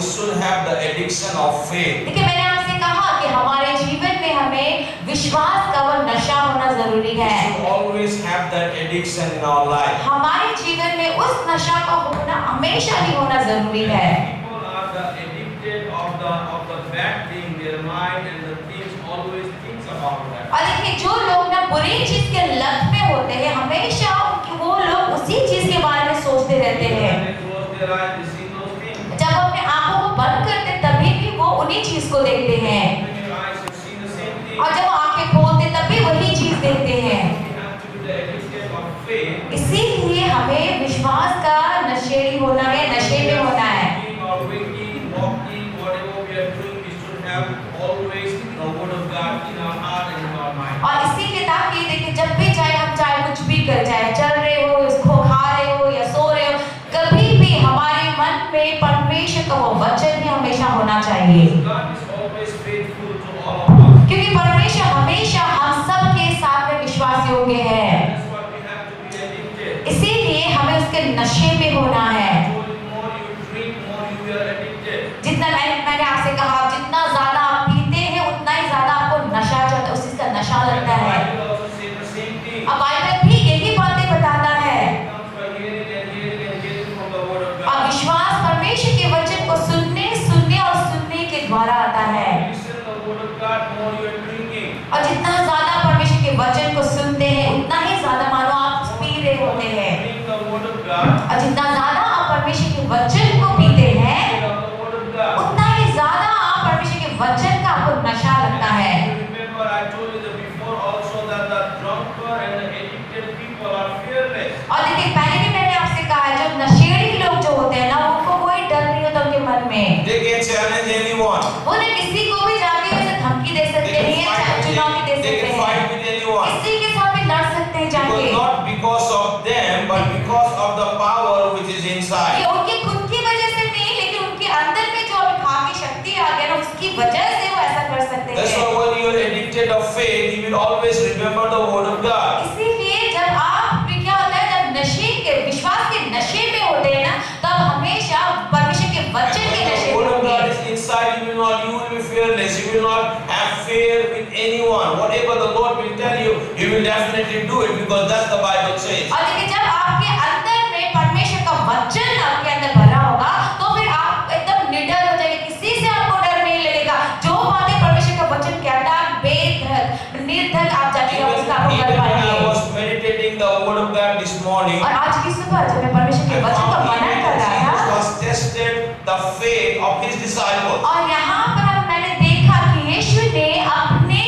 we should have the addiction of faith. देखिए मैंने आपसे कहा कि हमारे जीवन में हमें विश्वास का वो नशा होना जरूरी We है। should always have that addiction in our life. हमारे जीवन में उस नशा का होना हमेशा ही होना जरूरी है। People are the addicted of the bad thing. Their mind and the things always thinks about that. और देखिए जो लोग ना बुरी चीज के लत में होते हैं हमेशा वो लोग उसी चीज के बारे में सोचते रहते हैं। When they close their eyes, they see those things. जब अपने आंखों को बंद करते तभी भी वो उन्हीं चीज को देखते हैं Open your eyes, you see the same thing. और जब आंखें खोलते तब भी वही चीज देखते हैं। We have to be the addicted of faith. इसीलिए हमें विश्वास का नशेड़ी होना है, नशे में होना है। Eating or waking, walking, whatever we are doing, we should have always the word of God in our heart and in our mind. और इसीलिए ताकि देखिए जब भी चाहे कुछ भी कर चाहे चल रहे हो, इसको खा रहे हो या सो रहे हो, कभी भी हमारे मन में परमेश्वर का वो वचन ही हमेशा होना चाहिए। God is always faithful to all of us. क्योंकि परमेश्वर हमेशा हम सब के साथ में विश्वास योग्य है। That's why we have to be addicted. इसीलिए हमें उसके नशे में होना है। The more you drink, more you are addicted. जितना मैंने आपसे कहा जितना ज्यादा आप पीते हैं उतना ही ज्यादा आपको नशा चढ़ता है, उसी का नशा लगता है। Bible also says the same thing. अब बाइबल भी यही बातें बताता है। It comes by hearing and hearing and hearing from the word of और God. विश्वास परमेश्वर के वचन को सुनने और सुनने के द्वारा आता है। Listen the word of God, more you are drinking. और जितना ज्यादा परमेश्वर के वचन को सुनते हैं उतना ही ज्यादा मानो आप पी रहे होते हैं। Drink the word of God. और जितना ज्यादा आप परमेश्वर के वचन को पीते हैं Drink the word of God. उतना ही ज्यादा आप परमेश्वर के वचन का आपको नशा लगता है। Remember, I told you that before also that the drunkard and the addicted people are fearless. और देखिए पहले भी मैंने आपसे कहा है जो नशेड़ी लोग जो होते हैं ना उनको कोई डर नहीं होता उनके मन में। They can challenge anyone. वो ना किसी को भी जाके उसे धमकी दे सकते हैं या चुनौती दे They सकते can हैं। fight with anyone. किसी के साथ भी लड़ सकते हैं जाके। Because not because of them, but because of the power which is inside. ये उनकी खुद की वजह से नहीं लेकिन उनके अंदर में जो अभिभाव की शक्ति आ गया ना उसकी वजह से वो ऐसा कर सकते That's हैं। why when you are addicted of faith, you will always remember the word of God. इसीलिए जब आप क्या होता है जब नशे के विश्वास के नशे में होते हैं ना तब हमेशा परमेश्वर के वचन के When नशे the में word of होते God हैं। is inside, you will be fearless. You will not have fear with anyone. Whatever the Lord will tell you, you will definitely do it because that's the Bible says. और देखिए जब आपके अंदर में परमेश्वर का वचन आपके अंदर भरा होगा तो फिर आप एकदम निडर हो जाएंगे, किसी से आपको डर नहीं लगेगा। जो बातें परमेश्वर का वचन कहता है बेधक निर्धक आप जाके उसका आपको Even कर when I पाएंगे। was meditating the word of God this morning, और आज की सुबह जब मैं परमेश्वर के वचन का मनन कर रहा Jesus था was tested the faith of his disciples. और यहाँ पर मैंने देखा कि यीशु ने अपने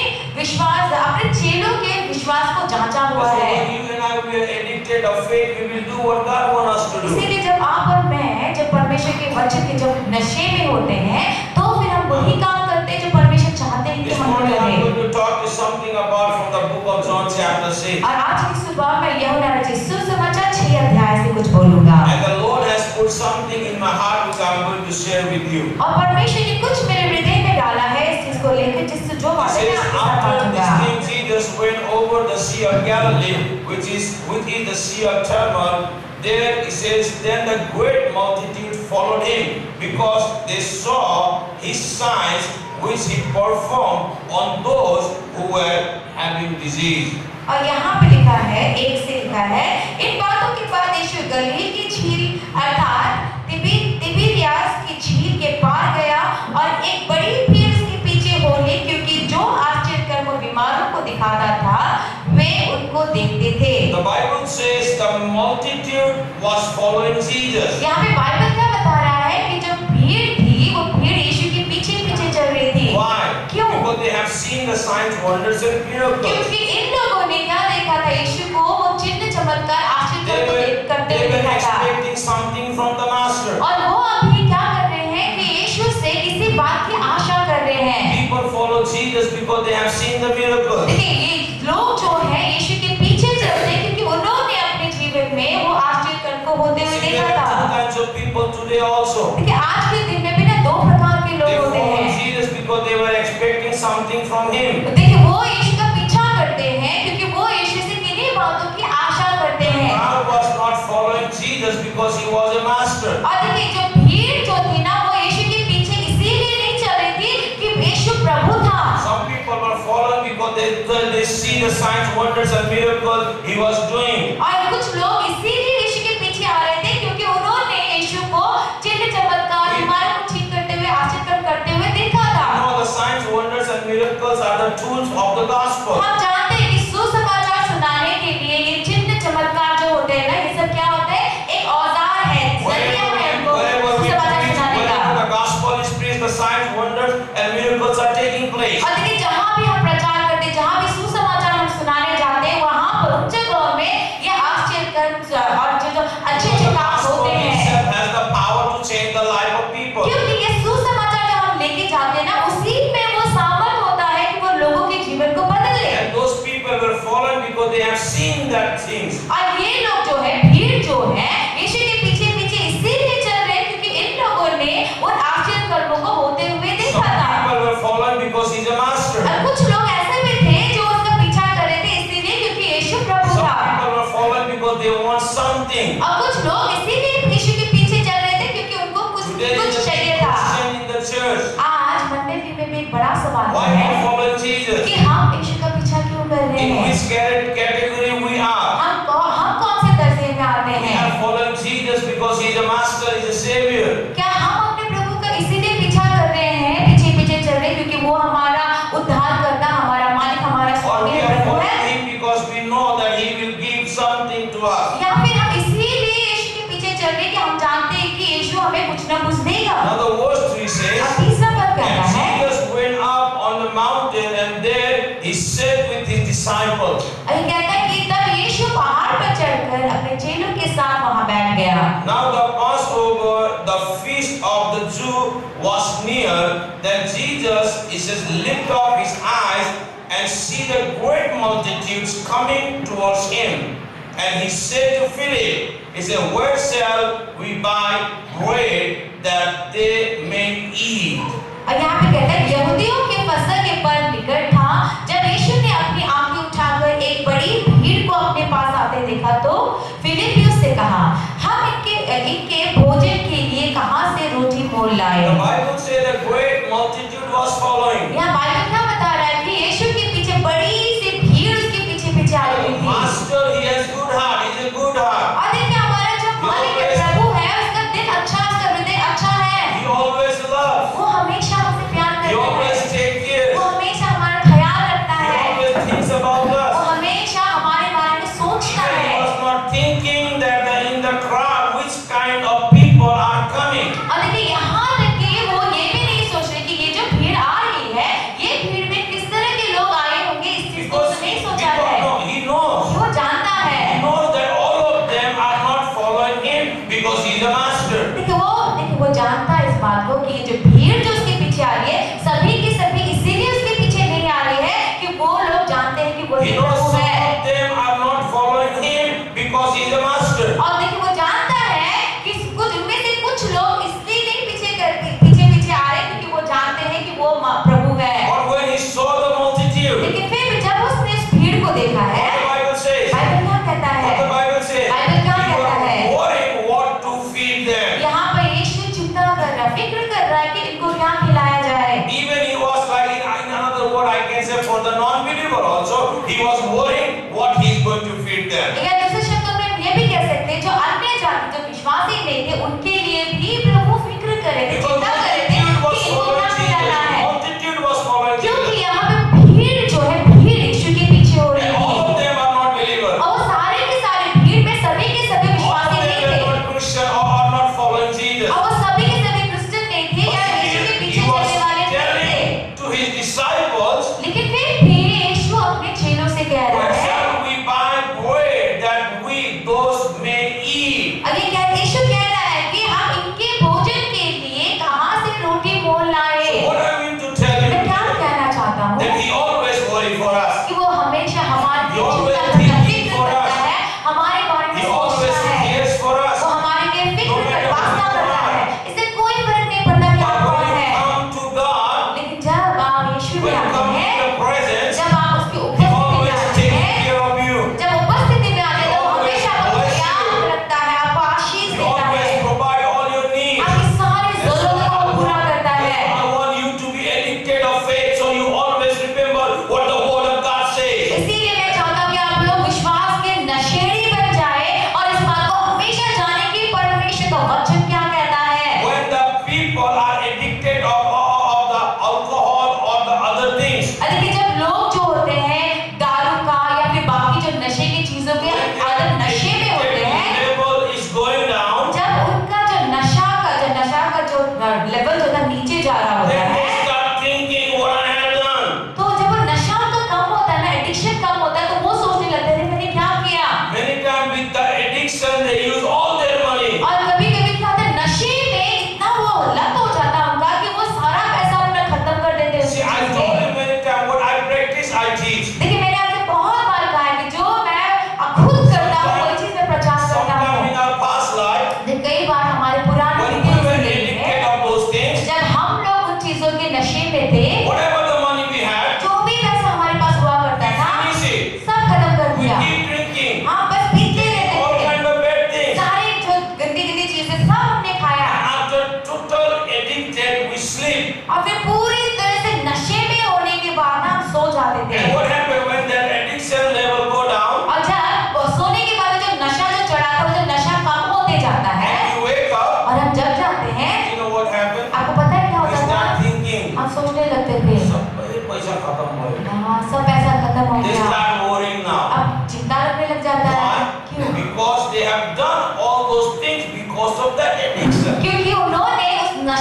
चेलों के विश्वास को जांचा हुआ So है। when you and I we are addicted of faith, we will do what God wants us to do. इसीलिए जब आप और मैं जब परमेश्वर के वचन के जब नशे में होते हैं तो फिर हम वही काम करते हैं जो परमेश्वर चाहते हैं कि This हम morning I'm करें। going to talk to something about from the book of John chapter 6. और आज की सुबह मैं यूहन्ना रचित सुसमाचार 6 अध्याय से कुछ बोलूंगा। And the Lord has put something in my heart which I'm going to share with you. और परमेश्वर ने कुछ मेरे हृदय में डाला है इस चीज को लेकर जिससे जो It बातें मैं says, आपके साथ after बांटूंगा। this thing Jesus went over the Sea of Galilee, which is the Sea of Tyrmon. There it says, then the great multitude followed him, because they saw his signs which he performed on those who were having disease. और यहाँ पे लिखा है, एक से लिखा है, इन बातों के बाद यीशु गलील की झील अर्थात तिबिरियास की झील के पार गया और एक बड़ी भीड़ उसके पीछे हो ली, क्योंकि जो आश्चर्य कर्म बीमारों को दिखाता था वे उनको देखते थे। The Bible says the multitude was following Jesus. यहाँ पे बाइबल क्या बता रहा है कि जो भीड़ थी वो भीड़ यीशु के पीछे पीछे चल रही थी। Why? क्यों? Because they have seen the signs, wonders and miracles. क्योंकि इन लोगों ने क्या देखा था, यीशु को वो चिन्ह चमत्कार आश्चर्य करते They हुए were देखा था। expecting something from the Master. और वो अभी क्या कर रहे हैं कि यीशु से किसी बात की आशा कर रहे हैं। People follow Jesus because they have seen the miracles. देखिए ये लोग जो है यीशु के पीछे चलते हैं क्योंकि उन्होंने अपने जीवन में वो आश्चर्य कर्म को होते हुए See, there देखा are two था। kinds of people today also. देखिए आज के दिन में भी ना दो प्रकार के They लोग होते follow हैं। Jesus because they were expecting something from Him. देखिए वो यीशु का पीछा करते हैं क्योंकि वो यीशु से किन्हीं बातों की आशा करते The हैं। crowd was not following Jesus because He was a Master. और देखिए जो भीड़ जो थी ना वो यीशु के the signs, wonders and miracles he was doing. और कुछ लोग इसीलिए यीशु के पीछे आ रहे थे क्योंकि उन्होंने यीशु को चिन्ह चमत्कार बीमारों को ठीक करते हुए आश्चर्य कर्म करते हुए देखा था। You know, the signs, wonders and miracles are the tools of the gospel. हम जानते हैं कि सुसमाचार सुनाने के लिए ये चिन्ह चमत्कार जो होते हैं ना, ये सब क्या होते हैं? एक औजार है, जरिया है हमको Wherever we सुसमाचार preach, सुनाने का। wherever the gospel is preached, the signs, wonders and miracles are taking place. और देखिए जहाँ भी हम प्रचार करते हैं, जहाँ भी सुसमाचार हम सुनाने जाते हैं, वहाँ पर उन जगहों में ये आश्चर्य कर्म और जो अच्छे काम होते हैं। Itself has the power to change the life of people. क्योंकि ये सुसमाचार जो हम लेके जाते हैं ना, उसी में वो सामर्थ होता है कि वो लोगों के जीवन को बदल ले। And those people were fallen because they have seen that things. और ये लोग जो है, भीड़ जो है, यीशु के पीछे पीछे इसीलिए चल रहे हैं क्योंकि इन लोगों ने उन आश्चर्य कर्मों को होते हुए Some देखा था। people were fallen because he's a master. और कुछ लोग ऐसे भी थे जो उसका पीछा कर रहे थे इसीलिए क्योंकि यीशु प्रभु Some था। people were fallen because they want something. और कुछ लोग इसीलिए यीशु के पीछे चल रहे थे क्योंकि उनको Today is कुछ the चाहिए था। question in the church. आज मंडली में भी एक बड़ा सवाल Why है we follow Jesus? कि हम यीशु का पीछा क्यों कर रहे In हैं? which category we are? हम कौन से दर्जे में आते We हैं? have followed Jesus because he's a master, he's a savior. क्या हम अपने प्रभु का इसीलिए पीछा कर रहे हैं, पीछे पीछे चल रहे हैं क्योंकि वो हमारा उद्धार करता, हमारा मालिक, हमारा Or स्वामी we है, are प्रभु following है? him because we know that he will give something to us. या फिर हम इसीलिए यीशु के पीछे चल रहे हैं कि हम जानते हैं कि यीशु हमें कुछ ना कुछ देगा। Now the verse 3 और says, तीसरा पद कहता and है, Jesus went up on the mountain and there he sat with his disciples. और ये कहता है कि तब यीशु पहाड़ पर चढ़कर अपने चेलों के साथ वहां बैठ गया। Now the Passover, the feast of the Jew, was near. Then Jesus, he says, lift up his eyes and see the great multitudes coming towards him. And he said to Philip, he said, where shall we buy bread that they may eat? और यहाँ पे कहता है यहूदियों के फसह के पर्व निकट था। जब यीशु ने अपनी आंखें उठाकर एक बड़ी भीड़ को अपने पास आते देखा तो फिलिप्पियुस से कहा, हम इनके भोजन के लिए कहाँ से रोटी मोल लाए? The Bible says a great multitude was following. यहाँ बाइबल क्या बता रहा है कि यीशु के पीछे बड़ी सी भीड़ उसके पीछे पीछे आ रही थी। Master, he has good heart, he's a good heart. और देखिए हमारा जो मालिक है, प्रभु है, उसका दिल अच्छा, उसका हृदय अच्छा है। He always loves, वो हमेशा हमसे प्यार he करता always है। takes care, वो हमेशा हमारा ख्याल रखता he है। always thinks about वो us. हमेशा हमारे बारे में सोचता He है। was not thinking that in the crowd which kind of people are coming. और देखिए यहाँ तक कि वो ये भी नहीं सोच रहे कि ये जो भीड़ आ रही है, ये भीड़ में किस तरह के लोग आए होंगे, इस चीज को Because, उसने नहीं सोचा है। he knows. वो जानता He है। knows that all of them are not following him because he's a master. देखिए वो जानता है इस बात को कि ये जो भीड़ जो उसके पीछे आ रही है, सभी की सभी इसीलिए उसके पीछे नहीं आ रही है कि वो लोग जानते हैं कि वो He knows प्रभु some है। of them are not following him because he's a master. और देखिए वो जानता है कि कुछ उनमें से कुछ लोग इसलिए नहीं पीछे आ रहे क्योंकि वो जानते हैं कि वो प्रभु है। But when he saw the multitude, लेकिन फिर भी जब उसने इस भीड़ को देखा है, what the Bible says, Bible क्या कहता है? what the Bible says, Bible क्या he कहता was है? worrying what to feed them. यहाँ पर यीशु चिंता कर रहा है, फिक्र कर रहा है कि इनको क्या खिलाया जाए। Even he was like, in another word I can say for the non-believer also, he was worrying what he's going to feed them. या दूसरे शब्दों में हम ये भी कह सकते हैं जो अन्य जाति जो विश्वासी नहीं थे उनके लिए भी प्रभु फिक्र कर रहे थे, Because चिंता कर रहे थे कि इनको क्या खिलाना है। multitude was following क्योंकि Jesus. यहाँ पे भीड़ जो है, भीड़ यीशु के पीछे हो रही And all थी। of them are not believers. और वो सारे के सारे भीड़ में सभी के सभी All of विश्वासी them नहीं are थे। not Christian or are not following Jesus. और वो सभी के सभी क्रिश्चियन नहीं थे या यीशु के He पीछे was चलने वाले नहीं थे। telling to his disciples, लेकिन फिर भी यीशु अपने चेलों से कह रहा where है shall we buy bread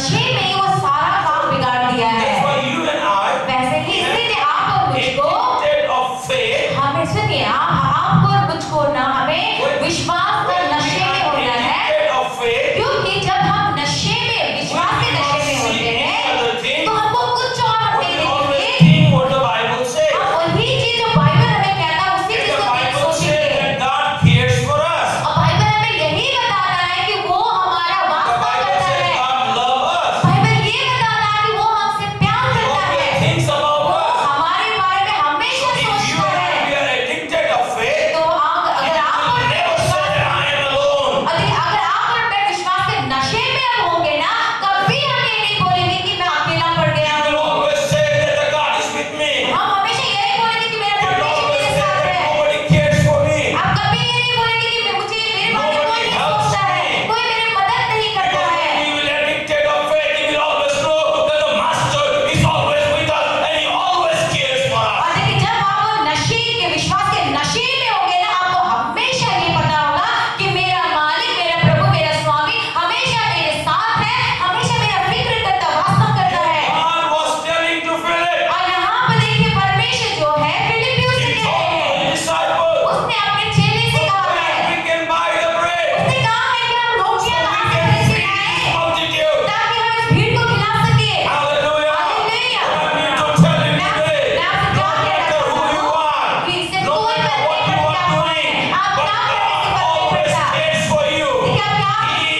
नशे में ही वो सारा काम बिगाड़ दिया है। That's why you and I, वैसे ही इसीलिए आप और मुझको, addicted of faith, हमें सुनिए, आपको और मुझको ना हमें विश्वास का नशे में होना है, addicted of faith, क्योंकि जब हम नशे में, विश्वास के नशे में होते हैं तो हमको कुछ और we नहीं always दिखेंगे। think what the Bible says. हम वही चीज जो बाइबल हमें कहता है उसी And चीज the को Bible says सोचेंगे। that God cares for us. और बाइबल हमें यही बताता है कि वो हमारा The वास्ता Bible करता says है। God loves us. बाइबल ये बताता है कि वो हमसे प्यार He करता always है, thinks about वो us. हमारे बारे में हमेशा If you सोचता and I, है। we are addicted of faith, तो अगर आप और मैं never say विश्वास, that I am alone. अगर आप और मैं विश्वास के नशे में अब होंगे ना, कभी हम ये नहीं बोलेंगे कि मैं अकेला पड़ गया You will हूँ। always say that the God is with me. हम हमेशा यही बोलेंगे कि मेरा You will परमेश्वर always मेरे say साथ that है। nobody cares for me. आप कभी ये नहीं बोलेंगे कि मुझे मेरे बारे में कोई Nobody नहीं helps सोचता है, me. कोई मेरी मदद नहीं करता Because है। when he will addicted of faith, he will always know that the Master is always with us and he always cares for us. और देखिए जब आप वो नशे के, विश्वास के नशे में होंगे ना, आपको हमेशा ये पता होगा कि मेरा मालिक, मेरा प्रभु, मेरा स्वामी हमेशा मेरे साथ है, हमेशा मेरा फिक्र करता, वास्ता करता है। God was telling to Philip, और यहाँ पे देखिए परमेश्वर जो है फिलिप्पियों से he कह told रहे हैं, his disciples, उसने अपने चेले से कहा है, we can buy the bread, उसने कहा है कि हम रोटियां we कहाँ से can खरीद feed के this लाएं multitude. ताकि हम इस भीड़ को खिला सके। Hallelujah. Hallelujah. What I mean to tell you मैं today, आपसे no क्या कहना matter who चाहता you हूँ are, कि इससे no कोई matter फर्क what नहीं you पड़ता are doing, आप but क्या करने से God फर्क नहीं always पड़ता। cares for you. देखिए आप क्या, He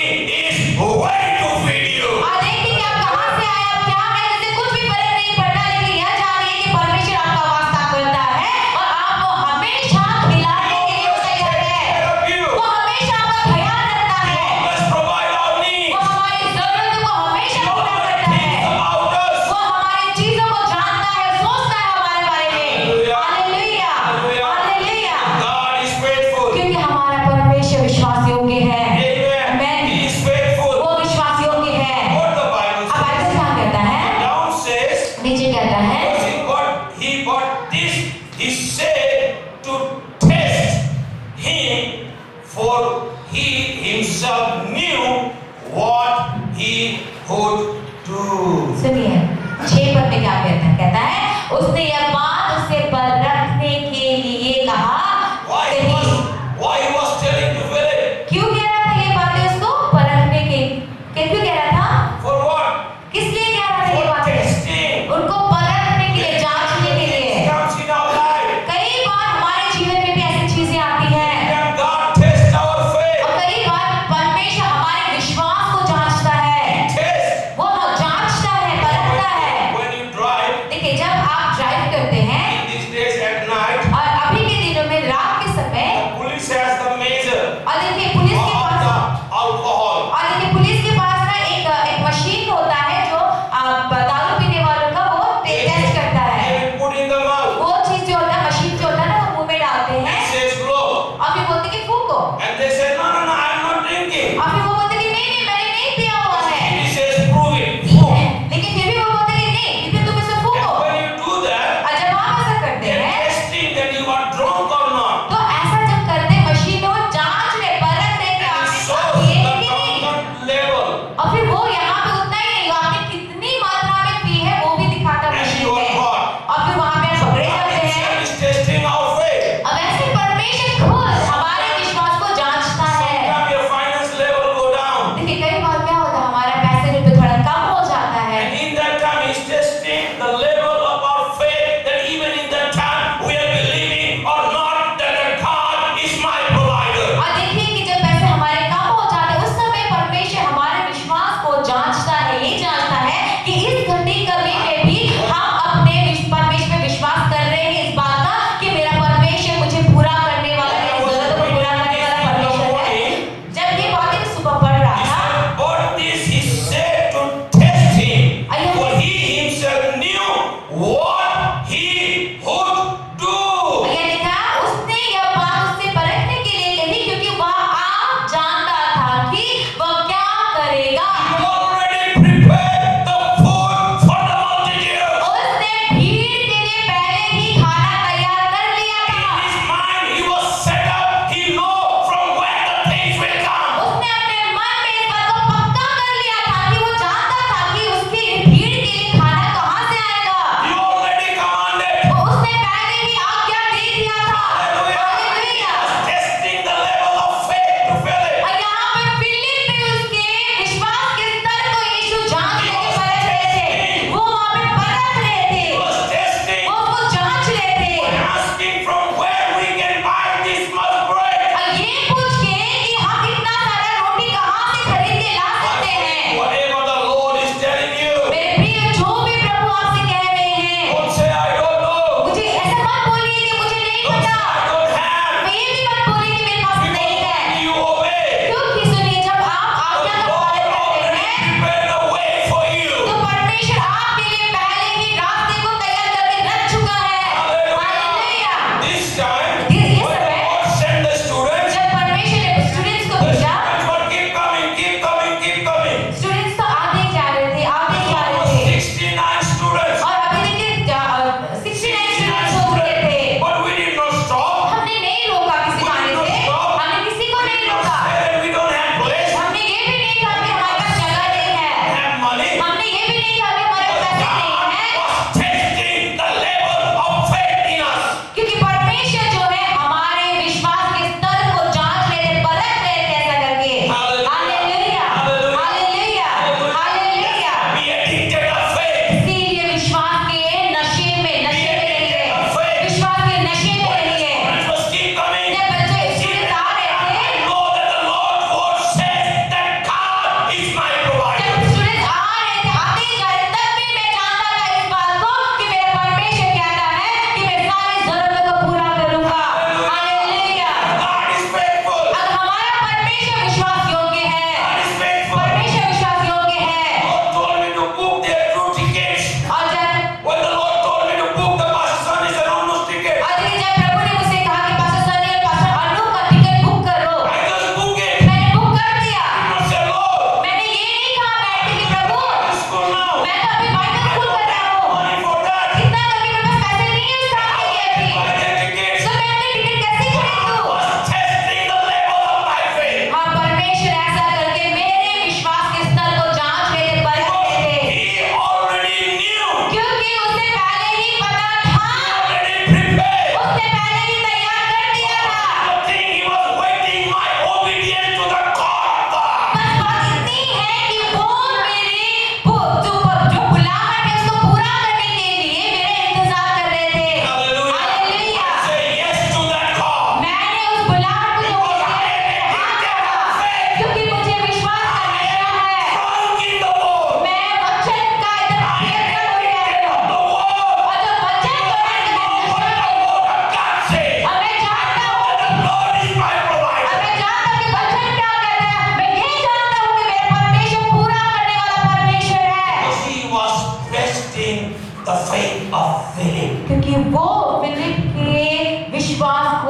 is ready to feed you. और देखिए कि आप कहाँ से आए, आप क्या है, जैसे कुछ भी फर्क नहीं पड़ता, लेकिन यह जानिए कि परमेश्वर आपका वास्ता करता है और आपको हमेशा खिलाने के लिए वो तैयार है। Help you. वो हमेशा आपका ख्याल रखता He है, always provide our वो needs. हमारी जरूरत को हमेशा He पूरा always करता thinks है, about us. वो हमारी चीजों को जानता है, सोचता है हमारे बारे में। Hallelujah. Hallelujah, Hallelujah. Hallelujah. God is faithful. क्योंकि हमारा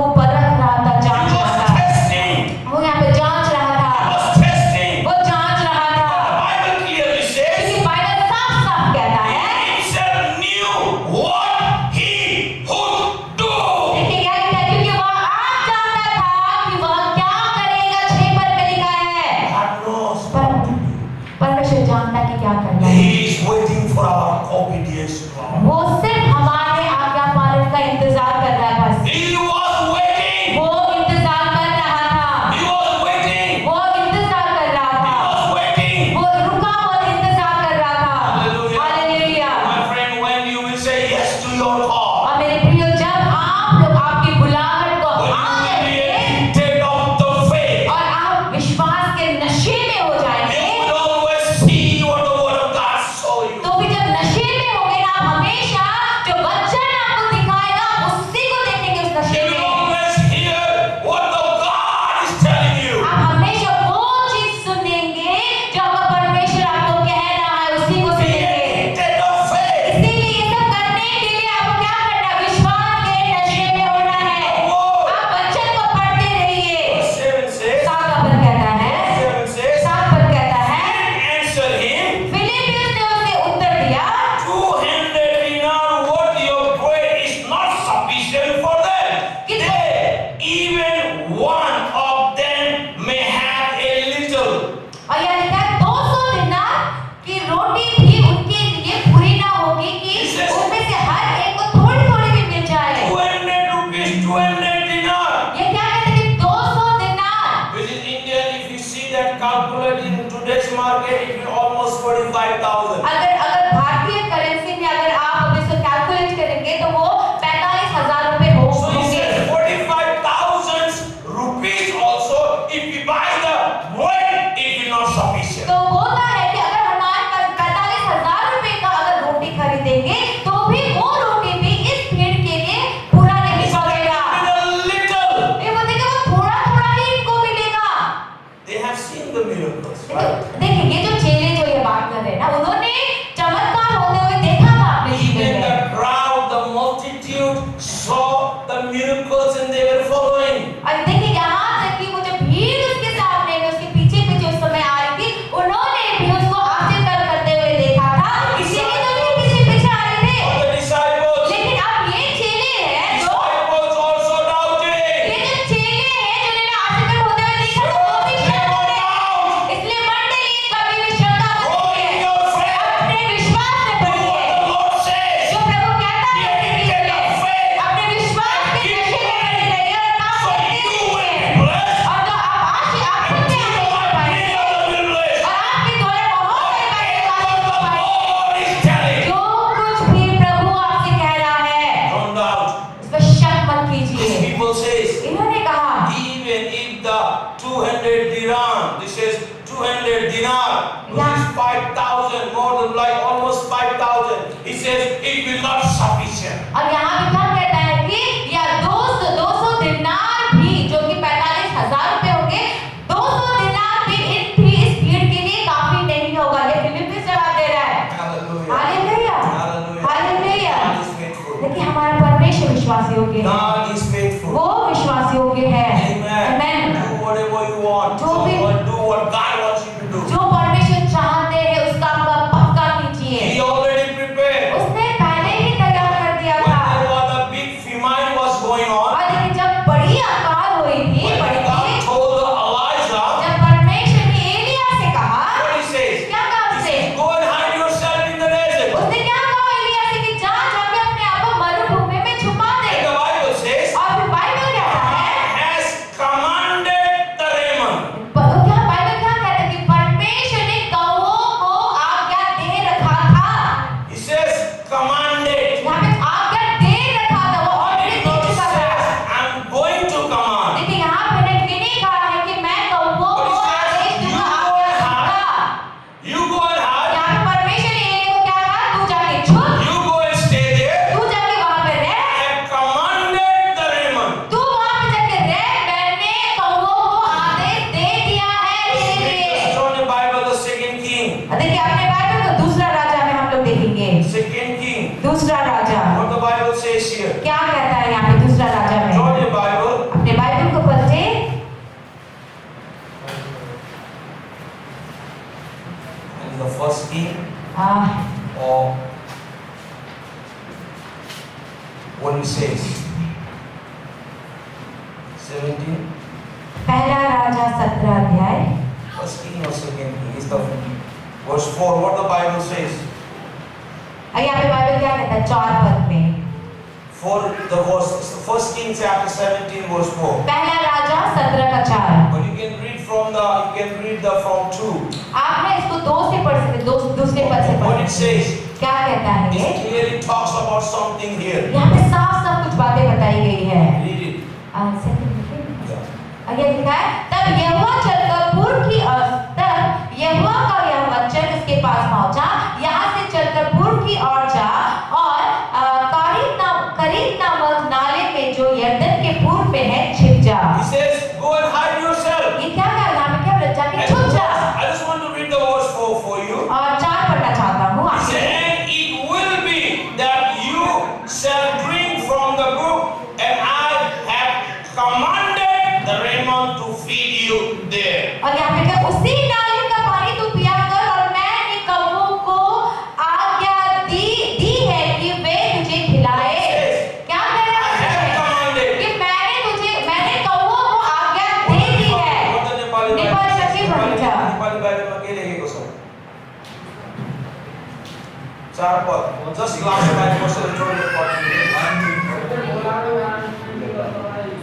वो परख रहा था, He जांच was रहा था, testing. वो यहाँ पे जांच रहा He था, was testing. वो जांच रहा The था। Bible clearly says क्योंकि बाइबल साफ साफ कहता he है, himself knew what he would do. देखिए क्या कहता है, क्योंकि वह आप जानता था कि वह क्या करेगा। 6 पद में लिखा है, God knows. परमेश्वर जानता कि क्या करना है। He is waiting for our obedience to God. वो सिर्फ हमारे आज्ञा पालन का इंतजार कर रहा है बस। He was waiting. वो इंतजार कर रहा था, He was waiting. वो इंतजार कर रहा He था, was waiting. वो रुका और इंतजार कर रहा था। Hallelujah. Hallelujah. My friend, when you will say yes to your call, और मेरे प्रियो, जब आप लोग आपकी बुलाहट को when हाँ you will be कहेंगे addicted of the faith, और आप विश्वास के नशे में हो जाएंगे, you will always see what the word of God show you. तो भी जब नशे में होंगे ना, आप हमेशा जो वचन आपको दिखाएगा उसी को देखेंगे उस नशे You will में। always hear what the God is telling you. आप हमेशा वो चीज सुनेंगे जो आपका परमेश्वर आपको कह रहा है, उसी को Be सुनेंगे। addicted of faith. इसीलिए ये सब करने के लिए आपको क्या करना है? विश्वास के नशे में होना है। आप वचन को पढ़ते रहिए। Verse 7 says, 7 पद कहता है, 7 says, 7 पद कहता है, and answered him, फिलिप्पियुस ने उसे उत्तर दिया, 200 dinar worth of bread is not sufficient for them. They, even one of them may have a little. और यह लिखा है 200 दिनार की रोटी भी उनके लिए पूरी ना होगी कि उनमें से हर एक को थोड़ी थोड़ी भी मिल जाए। 200 rupees, 200 dinar. ये क्या कहते हैं कि 200 दिनार, Which is Indian, if you see that calculated in today's market, it will almost 45,000. अगर भारतीय करेंसी में अगर आप अब इसको कैलकुलेट करेंगे तो वो 45,000 रुपए So he होंगे। says 45,000 rupees also, if we buy the bread, it will not sufficient. तो होता है कि अगर हमारे पास 45,000 रुपए का अगर रोटी खरीदेंगे तो भी वो रोटी भी इस भीड़ के लिए पूरा नहीं So पड़ेगा। that is a little. ये बोलते हैं कि वो थोड़ा थोड़ा ही इनको मिलेगा। They have seen the miracles, right? देखिए ये जो चेले जो ये बात कर रहे हैं ना, उन्होंने चमत्कार होते हुए देखा था अपने जीवन Even में। the crowd, the multitude saw the miracles and they were following. और देखिए यहाँ तक कि वो जो भीड़ उसके सामने में उसके पीछे पीछे उस समय आ रही थी, उन्होंने भी उसको आश्चर्य करते हुए देखा था, इसीलिए तो उसके पीछे पीछे आ रहे थे। But the disciples, लेकिन अब ये चेले हैं जो disciples also doubted. ये जो चेले हैं जिन्होंने आश्चर्य होते हुए देखा था, वो भी शंका में। इसलिए मंडली कभी भी शंका मत Grow in करिए, your faith. अपने विश्वास में Do what बढ़िए। the Lord says. जो प्रभु कहता है Be उसके addicted कीजिए। of faith. अपने विश्वास के Keep नशे में going. बने रहिए और काम So करते you will रहिए। be blessed. और तो आप And खुद में you आगे might बढ़ be पाएंगे। able to be blessed. और आपके द्वारा बहुत सारी बातें What आगे बढ़ the पाएंगे। Lord is telling. जो कुछ भी प्रभु आपसे कह रहा है, Don't doubt. उस पर शक मत These कीजिए। people says, इन्होंने कहा, even if the 200 dirham, this is 200 dinar, which Yeah. is 5,000, more than like almost 5,000. He says it will not sufficient. और यहाँ पे क्या कहता है कि या 200 दिनार भी, जो कि 45,000 रुपए होंगे, 200 दिनार भी इस भीड़ के लिए काफी नहीं होगा। ये फिलिप्पियुस जवाब दे रहा है। Hallelujah. Hallelujah, Hallelujah. Hallelujah. God is faithful. देखिए हमारा परमेश्वर विश्वास योग्य है, God is faithful. वो विश्वास योग्य है। Amen. Amen. Do whatever you want. जो भी- Do what God wants you to do. जो परमेश्वर चाहते हैं उसका आपका पक्का कीजिए। He already prepared. उसने पहले ही तैयार कर दिया When था। there was a big famine was going on, और देखिए जब बड़ी अकाल हुई थी, when बड़ी God थी, told Elijah, जब परमेश्वर ने एलिया से कहा, what he says, क्या कहा he उससे? says, go and hide yourself in the desert. उसने क्या कहा एलिया से कि जा जाके अपने आप को मरुभूमि में छुपा दे। And the Bible says, और फिर बाइबल कहता है, has commanded the Raymond. क्या बाइबल क्या कहता 17. पहला राजा 17 अध्याय First King or Second King is the verse 4. What the Bible says. यहाँ पे बाइबल क्या कहता है 4 पद में For the verse, First King chapter 17 verse 4. पहला राजा 17 का 4 But you can read from 2. आपने इसको 2 से पढ़ सकते दूसरे पद से What पढ़ it says. क्या कहता है ये It clearly talks about something here. यहाँ पे साफ कुछ बातें बताई गई है Read it. आगे लिखा है तब यहोवा चलकर पूर्व की ओर तब यहोवा का यह वचन उसके पास पहुंचा यहाँ से चलकर पूर्व की ओर जा और करीत नामक नाले में जो यरदन के पूर्व में है छिप जा He says, go and hide yourself. ये क्या करना है क्या बोला जाके छुप जा I just want to read the verse 4 for you. और 4 पढ़ना चाहता हूँ He said, and it will be that you shall drink from the brook, and I have commanded the Raymond to feed you there. और यहाँ पे क्या उसी नाले का पानी तू पिया कर और मैंने कौवों को आज्ञा दी है कि वे तुझे खिलाए क्या कह रहा है कि मैंने कौवों को आज्ञा दे दी है नेपाली सच्ची भाषा नेपाली बाइबल में के लेखेको छ 4 पद जस्ट लास्ट लाइन वर्सेस जोडेर पढ्नु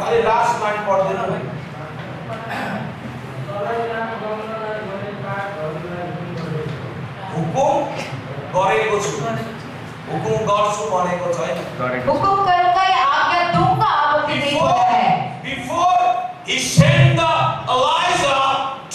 खाली लास्ट लाइन पढ्दिनु हुकुम गरेको छु हुकुम गर्छु भनेको छैन हुकुम करूंगा या आज्ञा दूंगा अब नहीं बोला है before he sent the Elijah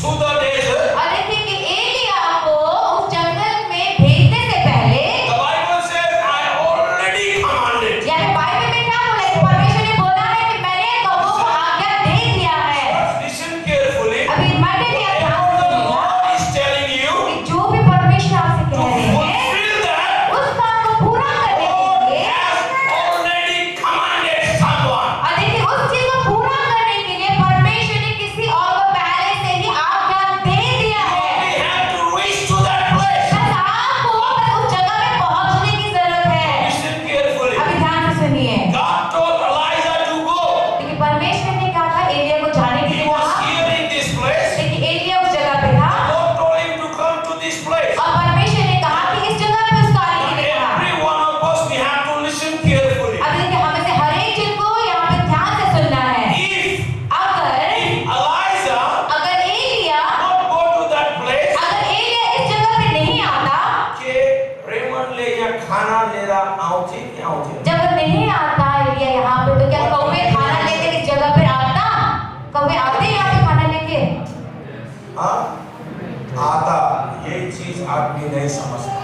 to the desert. और देखिए कि एलिया को उस जंगल में भेजने से पहले The Bible says, I already commanded. यानी बाइबल में क्या बोला है परमेश्वर ने बोला है कि मैंने कौवों को आज्ञा दे दिया है But listen carefully. अभी मैंने क्या ध्यान Whatever the से सुना Lord is telling you कि जो भी परमेश्वर आपसे to कह रहे हैं fulfill that, उस काम को पूरा करने God के लिए has already commanded someone. और देखिए उस चीज को पूरा करने के लिए परमेश्वर ने किसी और को पहले से ही आज्ञा दे दिया You है only have to reach to that place. बस आपको बस उस जगह पे पहुंचने की जरूरत है Listen carefully. अभी ध्यान से सुनिए God told Elijah to go. देखिए परमेश्वर ने कहा था एलिया को जाने के He लिए was कहा here in this place. लेकिन एलिया उस जगह पे था God told him to come to this place. और परमेश्वर ने कहा कि इस जगह पे उसको आने के लिए कहा Every one of us, we have to listen carefully. अब देखिए हमें से हर एक चीज को यहाँ पे ध्यान से सुनना है If अगर Elijah अगर Elia not go to that place, अगर एलिया इस जगह पे नहीं आता के रेमनले यहाँ खाना लिएर आउँथे कि आउँथे जब वो नहीं आता एलिया यहाँ पे तो क्या कौवे खाना लेकर इस जगह पे आता कौवे आते हैं यहाँ पे खाना लेके हाँ आता यही चीज आदमी नहीं समझता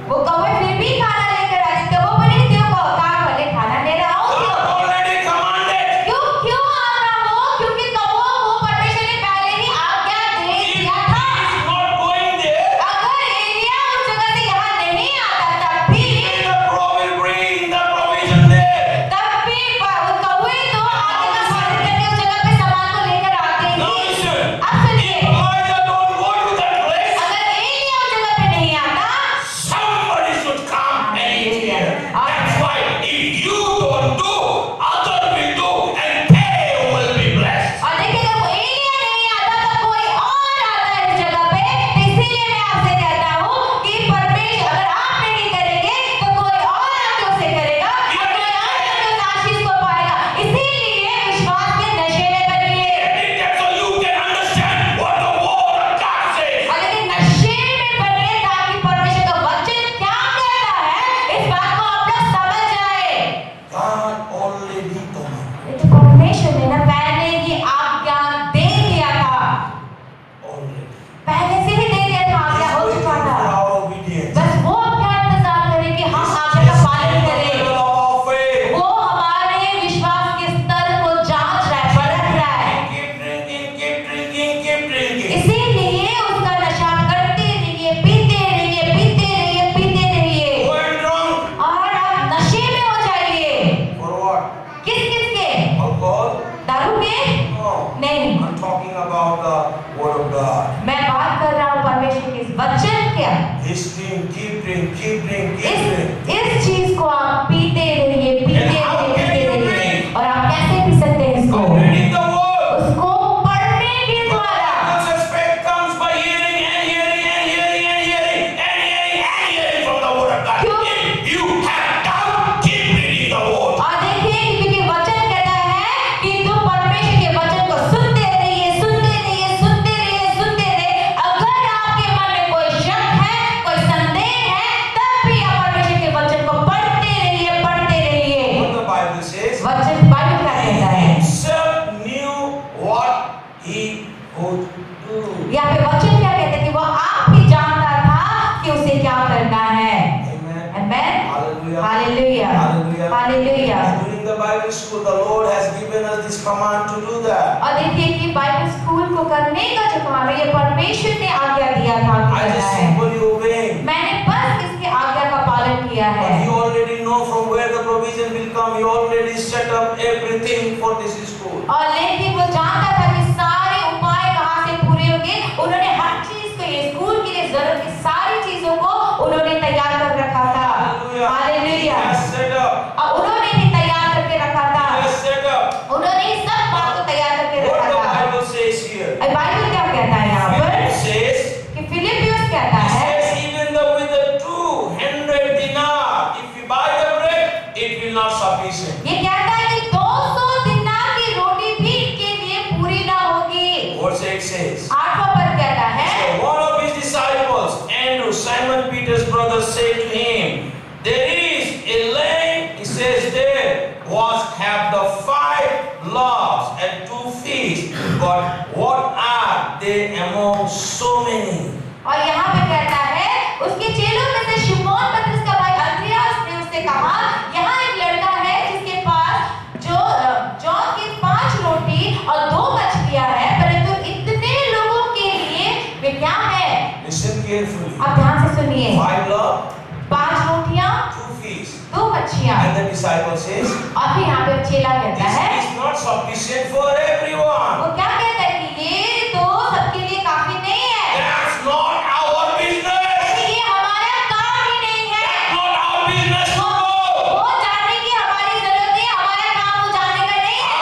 वो कौवे फिर भी खाना लेकर आते थे वो बोले क्यों काम वाले खाना ले रहा हूँ God already commanded. क्यों आता वो क्योंकि कौवा को परमेश्वर ने पहले ही आज्ञा दे If he दिया था is not going there, अगर एलिया उस जगह से यहाँ नहीं आता तब भी then the crow will bring the provision there. तब भी वो कौवे तो आगे का स्वागत करके उस जगह पे सामान को लेकर आते Now ही listen, अब if सुनिए Elijah don't go to that place, अगर एलिया उस जगह पे नहीं आता somebody should come and would do. यहाँ पे वचन क्या कहते हैं कि वो आप ही जानता था कि उसे क्या करना है। Amen. Amen. Hallelujah. Hallelujah. Hallelujah. Hallelujah. And during the Bible school, the Lord has given us this command to do that. और देखिए कि बाइबल स्कूल को करने का जो काम है ये परमेश्वर ने आज्ञा दिया था कि I करना just है। simply obeying. मैंने बस इसकी आज्ञा का पालन किया है। But you already know from where the provision will come. You already set up everything for this school. और लेकिन वो जानता था कि सारे उपाय कहाँ से पूरे होंगे। उन्होंने हर चीज को ये स्कूल के लिए जरूरत की सारी चीजों को उन्होंने तैयार कर रखा था। He has set up. और उन्होंने भी तैयार करके रखा था। He has set up. उन्होंने इस सब बात को तैयार करके What रखा the था। Bible says here. अब बाइबल क्या कहता है यहाँ पर? It says, कि फिलिपियोस कहता he है says, even though with the 200 dinar, if you buy the bread, it will not sufficient. ये कहता है कि 200 दिनार की रोटी भी इनके लिए पूरी ना होगी। Verse 8 says. 8वां पद कहता है So one of his disciples, Andrew, Simon Peter's brother, said to him, there is a lane, he says, there was have the 5 loaves and 2 fish, but what are they among so many? और यहाँ पे कहता है उसके चेलों में से शिमोन पतरस का भाई अंद्रियास ने उससे कहा यहाँ एक लड़का है जिसके पास जौ की 5 रोटी और 2 मछलियां हैं परंतु इतने लोगों के लिए वे क्या है। Listen carefully. आप ध्यान से सुनिए। 5 loaves, 5 रोटियां 2 fish. 2 मच्छियां। And the disciple says, और फिर यहाँ पे चेला कहता है this is not sufficient for everyone. वो क्या कहता है कि ये तो सबके लिए काफी नहीं है। That's not our business. ये हमारा काम ही नहीं है। That's not our business to go. वो जानने की हमारी जरूरत नहीं, हमारा काम वो जानने का नहीं है।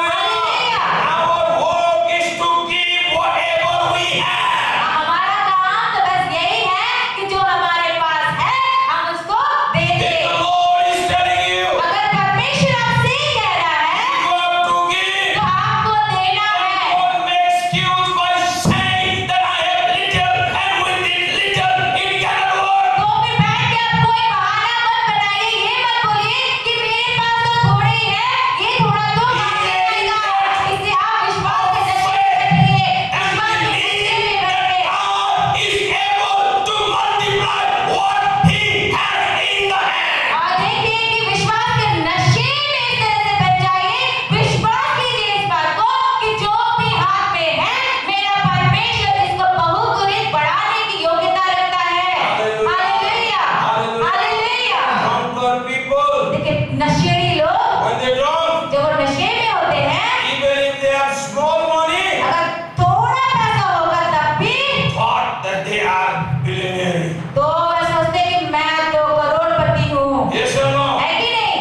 Hallelujah. Our work is to give whatever we have. हमारा काम तो बस यही है कि जो हमारे पास है हम उसको दे If दें। the Lord is telling you, अगर परमेश्वर आपसे ही कह रहा है you have to give. तो आपको देना है। Don't make excuse by saying that I have little and with this little it cannot work. तो फिर बैठ के आप कोई बहाना मत बनाइए, ये मत बोलिए कि मेरे पास तो थोड़ी ही है, ये थोड़ा तो काम नहीं आएगा। इससे आप विश्वास के नशे में बैठिए, And विश्वास के नशे believe में that बैठिए। God is able to multiply what He has in the hand. और देखिए कि विश्वास के नशे में इस तरह से बच जाइए, विश्वास कीजिए इस बात को कि जो भी हाथ में है मेरा परमेश्वर इसको बहुगुणित बढ़ाने की योग्यता रखता है। Hallelujah, hallelujah. Drunkard people, देखिए नशेड़ी लोग when they drunk, जब वो नशे में होते हैं even if they have small money, अगर थोड़ा पैसा होगा तब भी thought that they are billionaire. तो वो सोचते हैं कि मैं तो करोड़पति हूँ। Yes or no? है कि नहीं?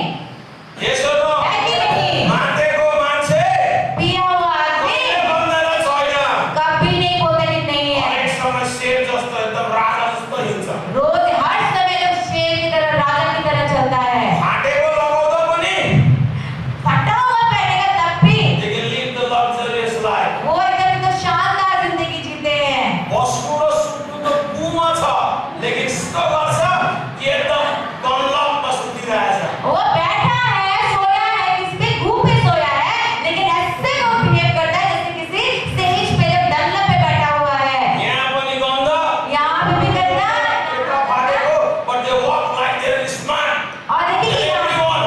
Yes or no? है कि नहीं? मानते को मान से पिया हुआ आदमी कोणी बंधनाला सोयना. कभी नहीं बोलता कि नहीं है। अनेक समय शेर जो असतो एकदम राजा असतो हिंसा. रोज हर समय जब शेर की तरह राजा की तरह चलता है फाटे को लगवतो कोणी. फटा हुआ पहनेगा तब भी They can live the luxurious life. वो एकदम तो शानदार जिंदगी जीते हैं। बस्नुरो सुत्नु त कुमा छ, लेकिन यस्तो गर्छ कि एकदम गनलपमा सुतिरहेछ. वो बैठा है सोया है किसी पे घूम पे सोया है लेकिन ऐसे वो बिहेव करता है जैसे किसी स्टेज पे जब डल्ला पे बैठा हुआ है। यहाँ पनि गन्ध, यहाँ पे भी करना एउटा फाटेको, but they walk like they are smart. और देखिए Tell कि everyone,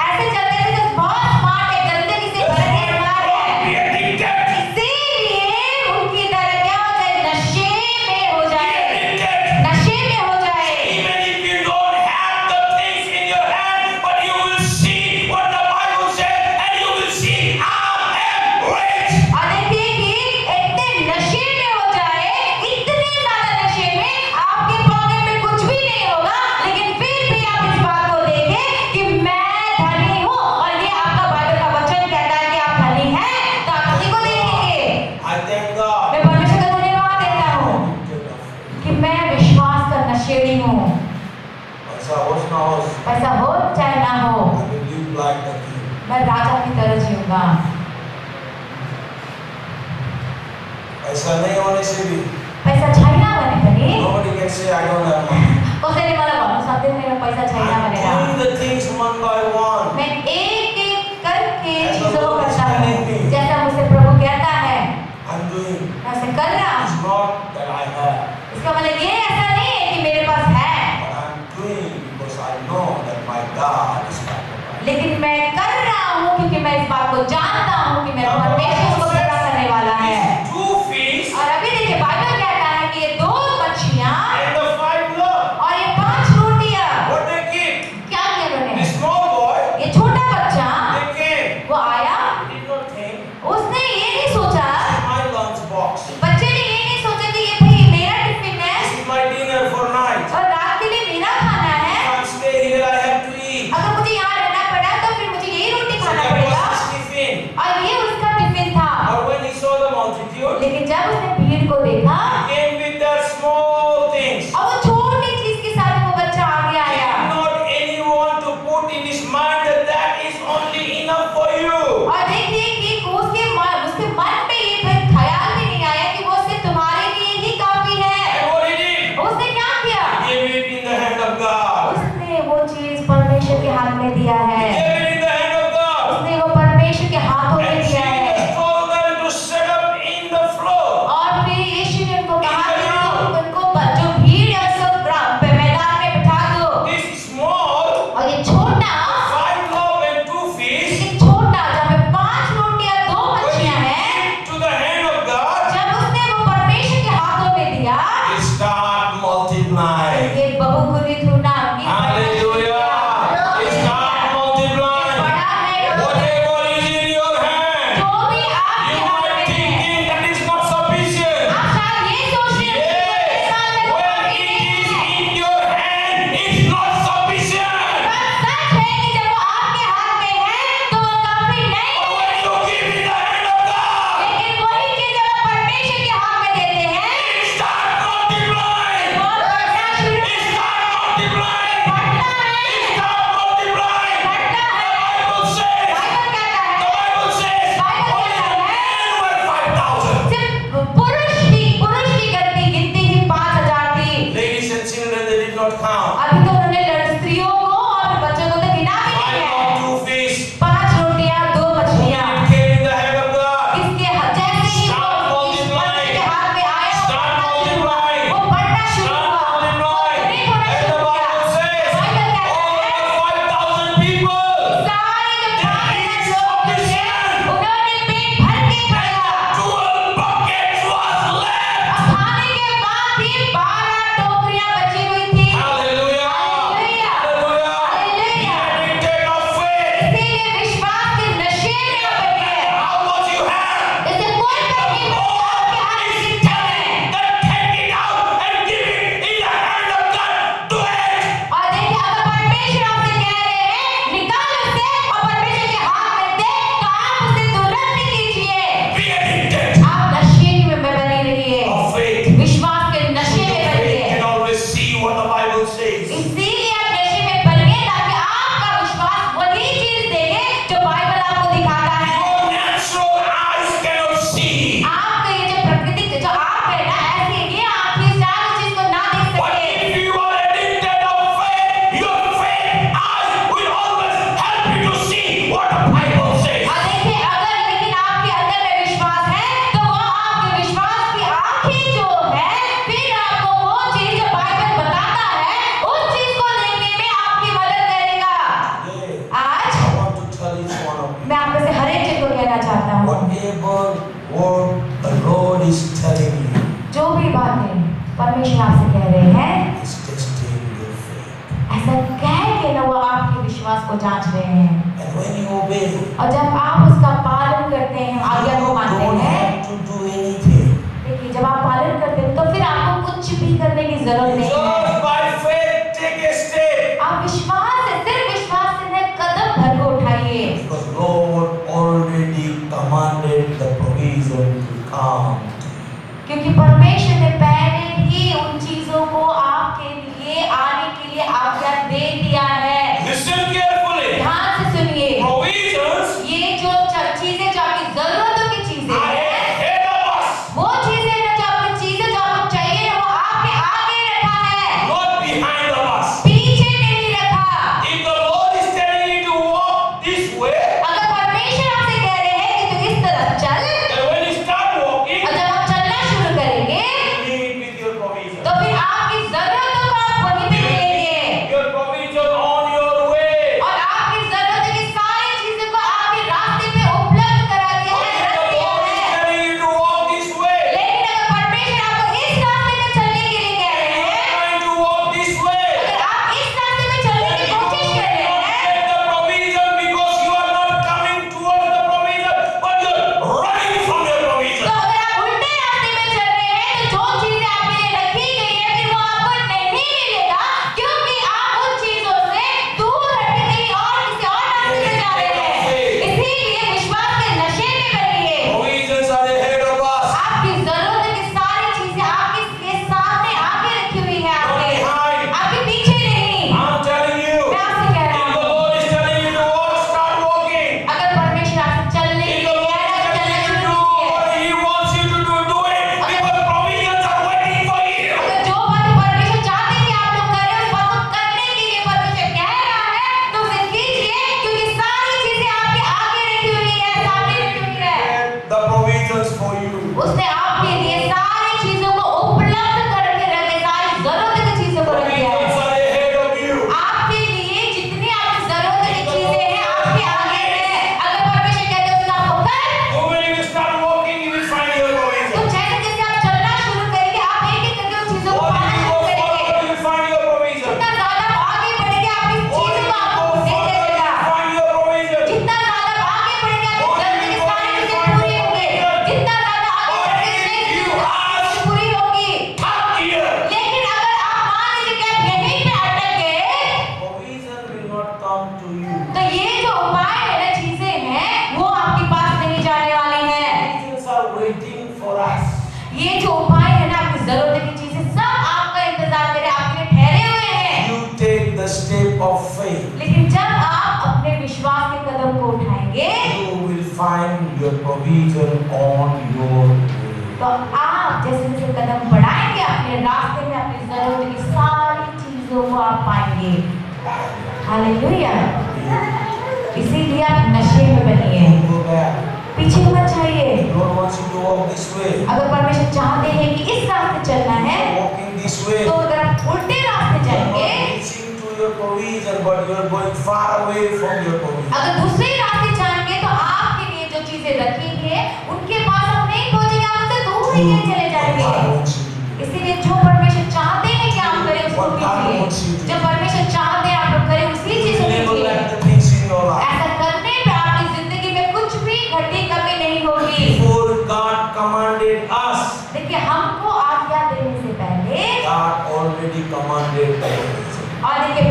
ऐसे चलते हैं जैसे बहुत स्मार्ट है, गंदगी से that's भरे why स्मार्ट है। don't be addicted. इसीलिए उनकी तरह क्या हो जाए, नशे में हो Be जाए, addicted. नशे में हो जाए। Even if you don't have the things in your hand, but you will see what the Bible says, and you will see I am rich. और देखिए कि इतने नशे में हो जाए, इतने ज्यादा नशे में आपके पॉकेट में कुछ भी नहीं होगा लेकिन फिर भी आप इस बात को देखें कि मैं धनी हूँ और ये आपका बाइबल का वचन कहता है कि आप धनी हैं तो आप किसी को नहीं देंगे। I thank God. मैं परमेश्वर का धन्यवाद देता हूँ कि मैं विश्वास का नशेड़ी हूँ। ऐसा होश ना होश, पैसा हो चाहे ना हो I will live like the king. मैं राजा की तरह जीऊंगा। ऐसा नहीं होने से भी पैसा छैन भने पनि nobody can say I don't have money. कसैले मलाई भन्न सक्दैन मेरो पैसा छैन I'm भनेर। doing the things one by one. मैं एक एक करके As the चीजों को Lord is करता telling हूँ me. जैसा मुझसे प्रभु कहता है। I'm doing मैं इस बात को जानता हूँ कि मेरा परमेश्वर इसको पूरा करने वाला है। Two fish और अभी देखिए बाइबल कहता है कि ये 2 मछलियाँ and the 5 loaves. और ये 5 रोटियाँ What they keep? क्या किया The उन्होंने? small boy, ये छोटा बच्चा they came. वो आया, He did not think, उसने ये नहीं सोचा, my lunch box. बच्चे ने ये नहीं सोचा कि ये भाई मेरा टिफिन है This is my dinner for night. और रात के लिए मेरा खाना है, If I stay here, I have to eat. अगर मुझे यहाँ रहना पड़ा तो फिर मुझे यही रोटी So खाना that पड़ेगा। was his tiffin. और ये उसका टिफिन था। But when he saw the multitude, लेकिन जब उसने भीड़ को देखा he came with their small things. और वो छोटी चीज के साथ वो बच्चा आगे आया Not anyone to put in his mind that that is only enough for you. और देखिए कि उसके मन पे ये फिर ख्याल भी नहीं आया कि वो सिर्फ तुम्हारे लिए ही काफी है। And what he did? उसने क्या किया? He gave it in the hand of God. उसने वो चीज परमेश्वर के हाथ में दिया He है। gave it in the hand of God. उसने वो परमेश्वर के हाथों में And दिया है। Jesus told them to set up in the floor. और फिर यीशु ने उनको कहा कि उनको जो भीड़ है उसको मैदान में बिठा दो। This small और ये छोटा 5 loaves and 2 fish, लेकिन छोटा जहाँ पे 5 रोटियां 2 when मछलियां he हैं, gave to the hand of God, जब उसने वो परमेश्वर के हाथों में दिया it start multiplying. ये बहुगुणित होना की Hallelujah. It start multiplying. बड़ा है Whatever is in your hand, जो भी आपके you हाथ might में है। thinking that is not sufficient. आप शायद ये सोच रहे हो कि Yes, मेरे साथ में when काफी it नहीं is है। in your hand, it's not sufficient. पर सच है कि जब वो आपके हाथ में है तो वो काफी नहीं But है। when you give in the hand of God, लेकिन वही चीज जब आप परमेश्वर के हाथ में देते हैं it start multiplying. वो बढ़ना शुरू It start multiplying. बढ़ता It है start multiplying. बढ़ता है। The Bible says, बाइबल कहता है the Bible says, Bible only कहता the है men were 5,000. सिर्फ पुरुष की गिनती ही 5,000 थी। Ladies and children, they did not count. अभी तो उन्होंने स्त्रियों को और बच्चों को तो गिना भी नहीं 5 है। or 2 fish. 5 रोटियां 2 मछलियां It came in the hand of God. इसके जैसे ही Start वो इस multiplying. मनुष्य के हाथ में आया Start multiplying. वो बढ़ना शुरू Start हुआ multiplying. नहीं होना And the शुरू किया। Bible says, बाइबल कहता all है the 5,000 people, सारे जो they 5,000 each लोग थे sufficient. उन्होंने पेट भर के खाया 12 buckets was left. और खाने के बाद भी 12 टोकरियां बची हुई थी। Hallelujah. Hallelujah. Hallelujah. Hallelujah. He had a of faith. इसीलिए विश्वास के नशे में आप बने हैं। How much you have? इससे कोई फर्क नहीं पड़ता आपके हाथ में He's कितना है। telling that take it out and give it in the hand of God. Do it. और देखिए अगर परमेश्वर आपसे कह रहे हैं निकाल उसे और परमेश्वर के हाथ में दे तो आप उसे तुरंत कीजिए। Be addicted आप नशे में बने रहिए, of faith. विश्वास के नशे में Faith बनिए। can always see what the Bible says. इसीलिए आप नशे में बनिए ताकि आपका विश्वास वही चीज देखे जो बाइबल आपको दिखाता है। Your natural eyes cannot see. आपका ये जो प्रकृति जो आप है ना ऐसे ये आंखें से आप उस चीज को ना देख But सके। if you are addicted of faith, your faith eyes will always help you to see what the Bible says. और देखिए अगर लेकिन आपके अंदर में विश्वास है तो वो आपके विश्वास की आंखें जो है फिर आपको वो चीज जो बाइबल बताता है उस चीज को देखने में आपकी मदद करेगा। Today, आज I want to tell each one of you, मैं आप में से हर एक चीज को कहना चाहता हूँ whatever word the Lord is telling you जो भी बातें परमेश्वर आपसे कह रहे हैं is testing your faith. ऐसा कह के ना वो आपके विश्वास को जांच रहे हैं And when you obey, और जब आप उसका पालन करते हैं आज्ञा को you मानते don't हैं have to do anything. देखिए जब आप पालन करते हैं तो फिर आपको कुछ भी करने की जरूरत नहीं है। Just by faith, take a step. आप विश्वास से सिर्फ विश्वास से न कदम भर को उठाइए Because Lord already commanded the provision to come. क्योंकि परमेश्वर ने पहले ही उन चीजों को आपके लिए आने के लिए आज्ञा दे दिया है। Listen carefully. ध्यान से सुनिए Provisions ये जो चीजें जो आपकी जरूरतों की चीजें are हैं ahead of us, वो चीजें ना जो आपकी चीजें जो आपको चाहिए वो आपके आगे रखा है not behind of us. पीछे नहीं रखा। If the Lord is telling you to walk this way, अगर परमेश्वर आपसे कह रहे हैं कि तू इस तरफ चल then when you start walking, और जब आप चलना शुरू करेंगे you meet with your provision. तो फिर आपकी जरूरतों को आप वहीं पे मिलेंगे। Your provision on provision on your way. तो आप जैसे जैसे कदम बढ़ाएंगे अपने रास्ते में अपनी जरूरत की सारी चीजों को आप पाएंगे। हालेलुया। इसीलिए आप नशे में बनिए, Don't go back. पीछे मत जाइए। God wants you to walk this way. अगर परमेश्वर चाहते हैं कि इस रास्ते चलना है Walking this way. तो अगर आप उल्टे रास्ते You are जाएंगे, not reaching to your provision, but you are going far away from your provision. अगर दूसरे रास्ते जाएंगे तो आपके लिए जो चीजें रखी हैं उनके पास आप नहीं पहुंचेंगे, आप उससे दूर ही चले जाएंगे। God wants you to do. इसीलिए जो परमेश्वर चाहते हैं कि आप करें उसको What God wants you कीजिए, to जो do. परमेश्वर चाहते हैं आप करें उसी चीज को Never कीजिए। let the things in your life. ऐसा करने पे आपकी जिंदगी में कुछ भी घटी कमी नहीं होगी। Before God commanded us, देखिए हमको आज्ञा देने से पहले God already commanded the provision. और देखिए